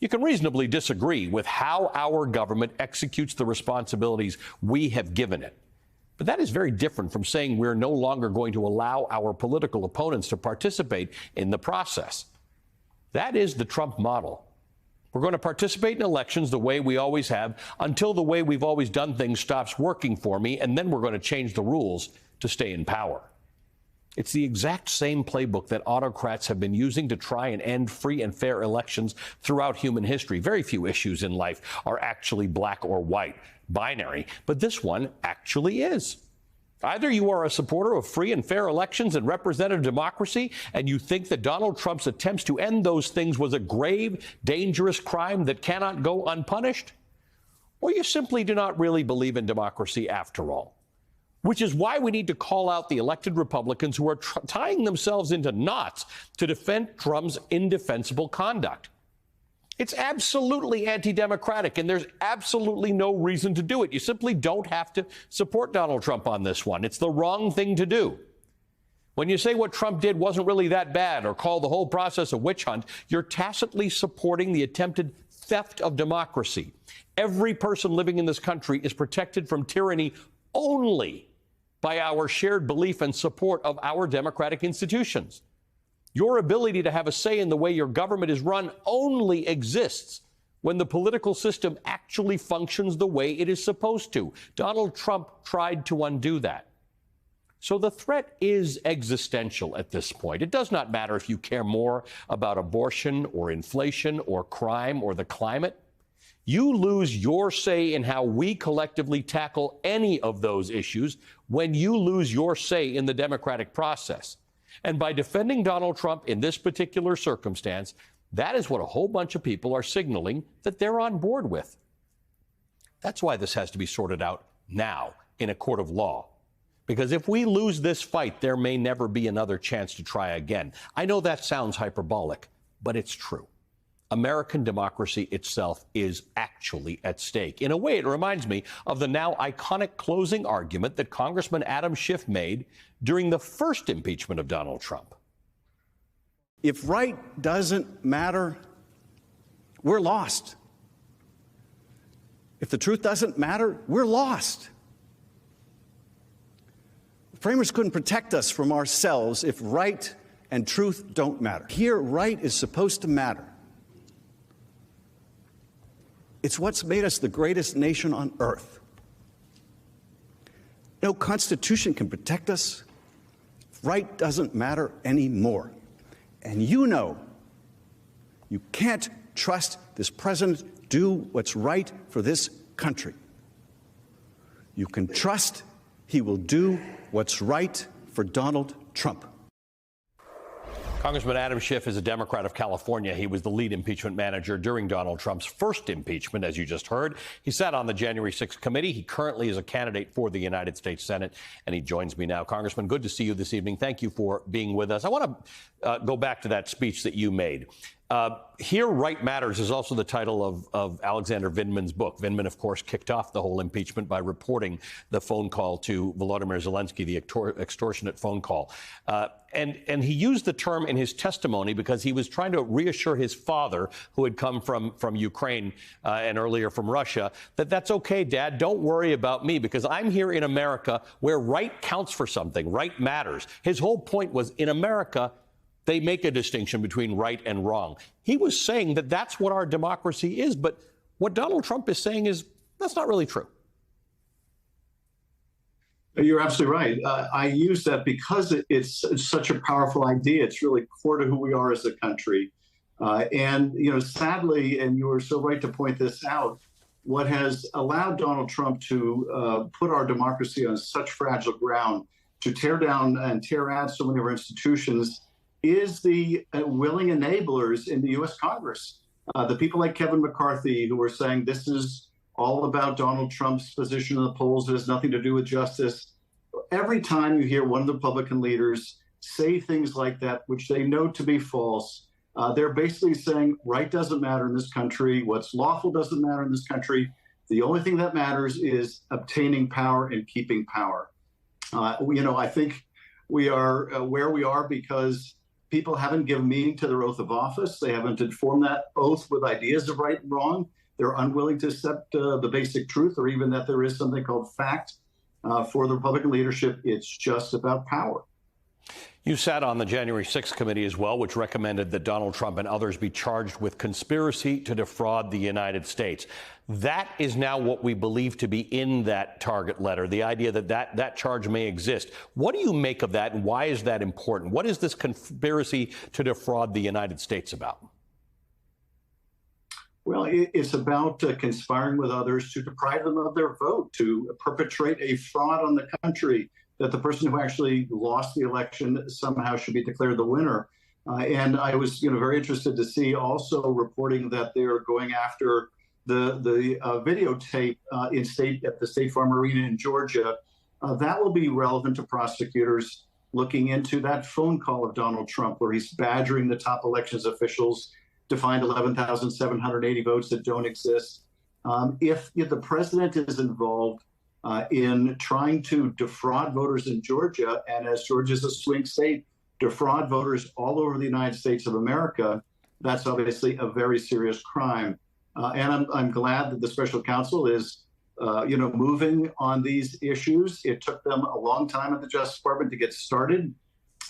You can reasonably disagree with how our government executes the responsibilities we have given it. But that is very different from saying we're no longer going to allow our political opponents to participate in the process. That is the Trump model. We're going to participate in elections the way we always have until the way we've always done things stops working for me, and then we're going to change the rules to stay in power. It's the exact same playbook that autocrats have been using to try and end free and fair elections throughout human history. Very few issues in life are actually black or white, binary, but this one actually is. Either you are a supporter of free and fair elections and representative democracy, and you think that Donald Trump's attempts to end those things was a grave, dangerous crime that cannot go unpunished, or you simply do not really believe in democracy after all. Which is why we need to call out the elected Republicans who are tying themselves into knots to defend Trump's indefensible conduct. It's absolutely anti-democratic, and there's absolutely no reason to do it. You simply don't have to support Donald Trump on this one. It's the wrong thing to do. When you say what Trump did wasn't really that bad or call the whole process a witch hunt, you're tacitly supporting the attempted theft of democracy. Every person living in this country is protected from tyranny only by our shared belief and support of our democratic institutions. Your ability to have a say in the way your government is run only exists when the political system actually functions the way it is supposed to. Donald Trump tried to undo that. So the threat is existential at this point. It does not matter if you care more about abortion or inflation or crime or the climate. You lose your say in how we collectively tackle any of those issues when you lose your say in the democratic process. And by defending Donald Trump in this particular circumstance, that is what a whole bunch of people are signaling that they're on board with. That's why this has to be sorted out now in a court of law. Because if we lose this fight, there may never be another chance to try again. I know that sounds hyperbolic, but it's true. American democracy itself is actually at stake. In a way, it reminds me of the now iconic closing argument that Congressman Adam Schiff made during the first impeachment of Donald Trump. If right doesn't matter, we're lost. If the truth doesn't matter, we're lost. The framers couldn't protect us from ourselves if right and truth don't matter. Here, right is supposed to matter. It's what's made us the greatest nation on earth. No constitution can protect us. Right doesn't matter anymore. And you know you can't trust this president do what's right for this country. You can trust he will do what's right for Donald Trump. Congressman Adam Schiff is a Democrat of California. He was the lead impeachment manager during Donald Trump's first impeachment, as you just heard. He sat on the January 6th committee. He currently is a candidate for the United States Senate, and he joins me now. Congressman, good to see you this evening. Thank you for being with us. I want to go back to that speech that you made. Here, Right Matters is also the title of Alexander Vindman's book. Vindman, of course, kicked off the whole impeachment by reporting the phone call to Volodymyr Zelensky, the extortionate phone call. And he used the term in his testimony because he was trying to reassure his father, who had come from Ukraine and earlier from Russia, that that's okay, Dad, don't worry about me because I'm here in America where right counts for something, right matters. His whole point was in America, they make a distinction between right and wrong. He was saying that that's what our democracy is. But what Donald Trump is saying is that's not really true. You're absolutely right. I use that because it's such a powerful idea. It's really core to who we are as a country. And, you know, sadly, and you were so right to point this out, what has allowed Donald Trump to put our democracy on such fragile ground, to tear down and tear out so many of our institutions, is the willing enablers in the U.S. Congress. The people like Kevin McCarthy, who are saying this is all about Donald Trump's position in the polls, it has nothing to do with justice. Every time you hear one of the Republican leaders say things like that, which they know to be false, they're basically saying right doesn't matter in this country. What's lawful doesn't matter in this country. The only thing that matters is obtaining power and keeping power. You know, I think we are where we are because people haven't given meaning to their oath of office. They haven't informed that oath with ideas of right and wrong. They're unwilling to accept the basic truth, or even that there is something called fact. For the Republican leadership, it's just about power. You sat on the January 6th committee as well, which recommended that Donald Trump and others be charged with conspiracy to defraud the United States. That is now what we believe to be in that target letter, the idea that that charge may exist. What do you make of that, and why is that important? What is this conspiracy to defraud the United States about? Well, it's about conspiring with others to deprive them of their vote, to perpetrate a fraud on the country, that the person who actually lost the election somehow should be declared the winner. And I was, very interested to see also reporting that they're going after the videotape at the State Farm Arena in Georgia. That will be relevant to prosecutors looking into that phone call of Donald Trump, where he's badgering the top elections officials to find 11,780 votes that don't exist. If the president is involved in trying to defraud voters in Georgia, and as Georgia's a swing state, defraud voters all over the United States of America, that's obviously a very serious crime. And I'm glad that the special counsel is, moving on these issues. It took them a long time at the Justice Department to get started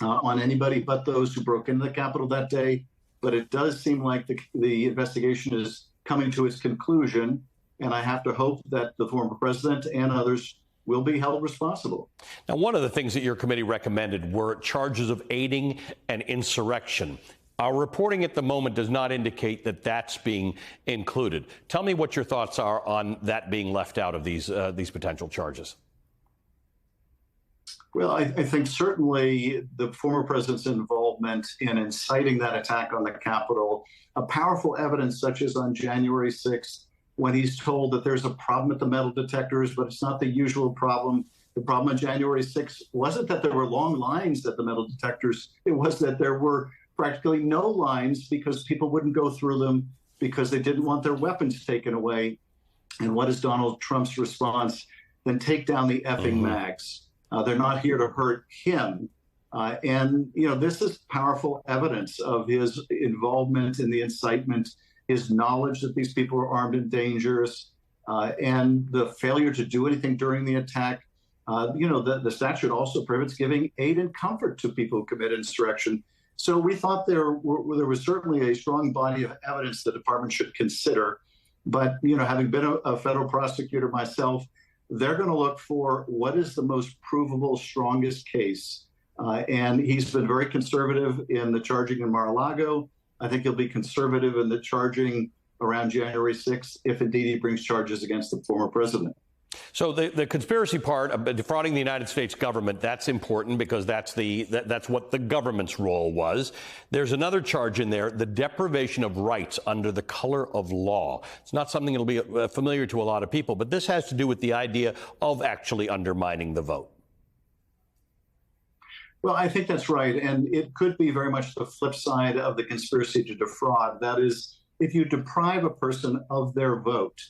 on anybody but those who broke into the Capitol that day. But it does seem like the investigation is coming to its conclusion. And I have to hope that the former president and others will be held responsible. Now, one of the things that your committee recommended were charges of aiding an insurrection. Our reporting at the moment does not indicate that that's being included. Tell me what your thoughts are on that being left out of these potential charges. Well, I think certainly the former president's involvement in inciting that attack on the Capitol, a powerful evidence such as on January 6th, when he's told that there's a problem at the metal detectors, but it's not the usual problem. The problem on January 6th wasn't that there were long lines at the metal detectors. It was that there were practically no lines because people wouldn't go through them because they didn't want their weapons taken away. And what is Donald Trump's response? Then take down the effing mags. They're not here to hurt him. This is powerful evidence of his involvement in the incitement, his knowledge that these people are armed and dangerous, and the failure to do anything during the attack. The statute also prohibits giving aid and comfort to people who commit insurrection. So we thought there was certainly a strong body of evidence the department should consider. But, having been a federal prosecutor myself, they're going to look for what is the most provable, strongest case. And he's been very conservative in the charging in Mar-a-Lago. I think he'll be conservative in the charging around January 6th, if indeed he brings charges against the former president. So the conspiracy part of defrauding the United States government, that's important because that's what the government's role was. There's another charge in there, the deprivation of rights under the color of law. It's not something that'll be familiar to a lot of people, but this has to do with the idea of actually undermining the vote. Well, I think that's right. And it could be very much the flip side of the conspiracy to defraud. That is, if you deprive a person of their vote,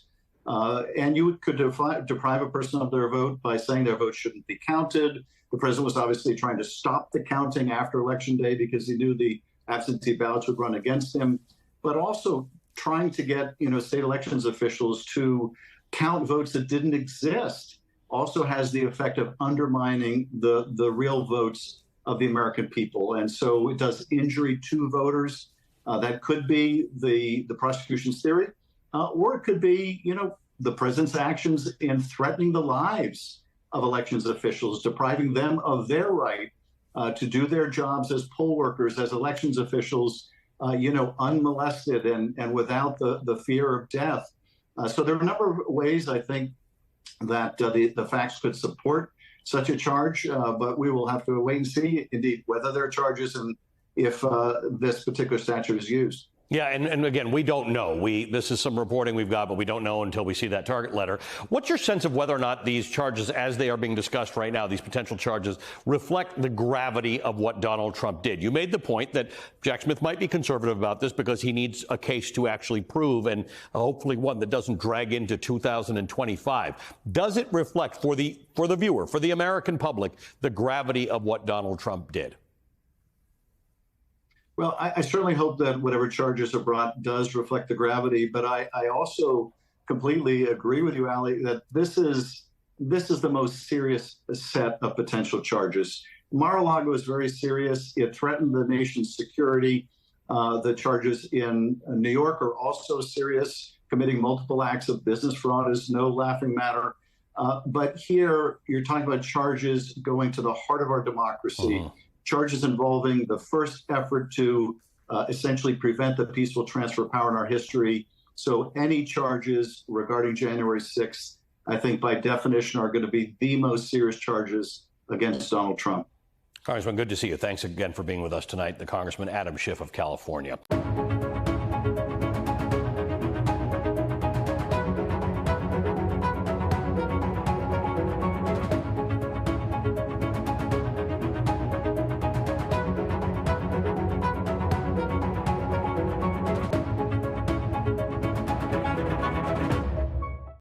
and you could deprive a person of their vote by saying their vote shouldn't be counted. The president was obviously trying to stop the counting after Election Day because he knew the absentee ballots would run against him, but also trying to get state elections officials to count votes that didn't exist also has the effect of undermining the real votes of the American people. And so it does injury to voters. That could be the prosecution's theory. Or it could be, the president's actions in threatening the lives of elections officials, depriving them of their right to do their jobs as poll workers, as elections officials, unmolested and without the fear of death. So there are a number of ways, I think, that the facts could support such a charge, but we will have to wait and see, indeed, whether there are charges and if this particular statute is used. Yeah, and again, we don't know. This is some reporting we've got, but we don't know until we see that target letter. What's your sense of whether or not these charges, as they are being discussed right now, these potential charges, reflect the gravity of what Donald Trump did? You made the point that Jack Smith might be conservative about this because he needs a case to actually prove, and hopefully one that doesn't drag into 2025. Does it reflect for the viewer, for the American public, the gravity of what Donald Trump did? Well, I certainly hope that whatever charges are brought does reflect the gravity, but I also completely agree with you, Ali, that this is the most serious set of potential charges. Mar-a-Lago is very serious. It threatened the nation's security. The charges in New York are also serious. Committing multiple acts of business fraud is no laughing matter. But here, you're talking about charges going to the heart of our democracy, charges involving the first effort to essentially prevent the peaceful transfer of power in our history. So any charges regarding January 6th, I think by definition, are going to be the most serious charges against Donald Trump. Congressman, good to see you. Thanks again for being with us tonight. The Congressman Adam Schiff of California.